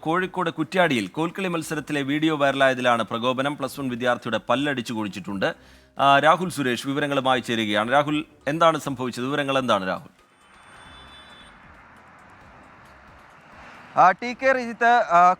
കോഴിക്കോട് കുറ്റ്യാടിയിൽ കോൽക്കളി മത്സരത്തിലെ വീഡിയോ വൈറലായതിലാണ് പ്രകോപനം. +1 വിദ്യാർത്ഥിയുടെ പല്ലടിച്ചു കുഴിച്ചിട്ടുണ്ട്. രാഹുൽ സുരേഷ് വിവരങ്ങളുമായി ചേരുകയാണ്. രാഹുൽ, എന്താണ് സംഭവിച്ചത്? വിവരങ്ങൾ എന്താണ് Rahul? T K Rijith,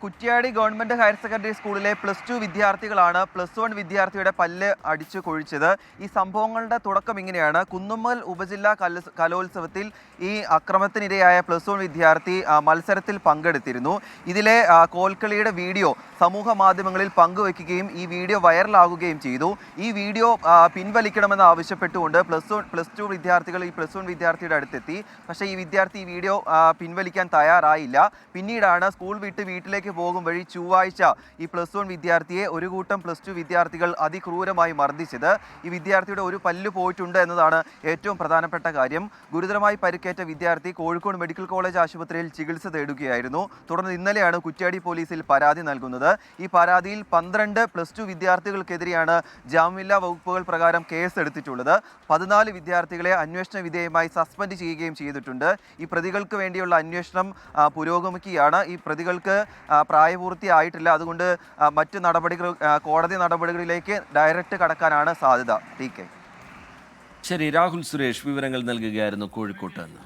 Kuttiadi government higher secondary സ്കൂളിലെ +2 വിദ്യാർത്ഥികളാണ് +1 വിദ്യാർത്ഥിയുടെ പല്ല് അടിച്ചു കൊഴിച്ചത്. ഈ സംഭവങ്ങളുടെ തുടക്കം ഇങ്ങനെയാണ്. കുന്നുമ്മൽ ഉപജില്ലാ കലോത്സവത്തിൽ ഈ അക്രമത്തിനിരയായ +1 വിദ്യാർത്ഥി മത്സരത്തിൽ പങ്കെടുത്തിരുന്നു. ഇതിലെ കോൽക്കളിയുടെ വീഡിയോ സമൂഹ മാധ്യമങ്ങളിൽ പങ്കുവയ്ക്കുകയും ഈ വീഡിയോ വൈറലാകുകയും ചെയ്തു. ഈ വീഡിയോ പിൻവലിക്കണമെന്ന് ആവശ്യപ്പെട്ടുകൊണ്ട് +2 വിദ്യാർത്ഥികൾ ഈ +1 വിദ്യാർത്ഥിയുടെ അടുത്തെത്തി. പക്ഷേ ഈ വിദ്യാർത്ഥി ഈ വീഡിയോ പിൻവലിക്കാൻ തയ്യാറായില്ല. പിന്നീടാണ് സ്കൂൾ വിട്ട് വീട്ടിലേക്ക് പോകും വഴി ചൊവ്വാഴ്ച ഈ +1 വിദ്യാർത്ഥിയെ ഒരു കൂട്ടം +2 വിദ്യാർത്ഥികൾ അതിക്രൂരമായി മർദ്ദിച്ചത്. ഈ വിദ്യാർത്ഥിയുടെ ഒരു പല്ല് പോയിട്ടുണ്ട് എന്നതാണ് ഏറ്റവും പ്രധാനപ്പെട്ട കാര്യം. ഗുരുതരമായി പരിക്കേറ്റ വിദ്യാർത്ഥി കോഴിക്കോട് മെഡിക്കൽ കോളേജ് ആശുപത്രിയിൽ ചികിത്സ തേടുകയായിരുന്നു. തുടർന്ന് ഇന്നലെയാണ് കുറ്റ്യാടി പോലീസിൽ പരാതി നൽകുന്നത്. ഈ പരാതിയിൽ 12 +2 വിദ്യാർത്ഥികൾക്കെതിരെയാണ് ജാമ്യമില്ലാ വകുപ്പുകൾ പ്രകാരം കേസ് എടുത്തിട്ടുള്ളത്. 14 വിദ്യാർത്ഥികളെ അന്വേഷണ വിധേയമായി സസ്പെൻഡ് ചെയ്യുകയും ചെയ്തിട്ടുണ്ട്. ഈ പ്രതികൾക്ക് വേണ്ടിയുള്ള അന്വേഷണം പുരോഗമിക്കുകയാണ്. ഈ പ്രതികൾക്ക് പ്രായപൂർത്തിയായിട്ടില്ല. അതുകൊണ്ട് മറ്റ് നടപടികൾ, കോടതി നടപടികളിലേക്ക് ഡയറക്റ്റ് കടക്കാനാണ് സാധ്യത. T K. ശരി, രാഹുൽ സുരേഷ് വിവരങ്ങൾ നൽകുകയായിരുന്നു കോഴിക്കോട്ട് നിന്ന്.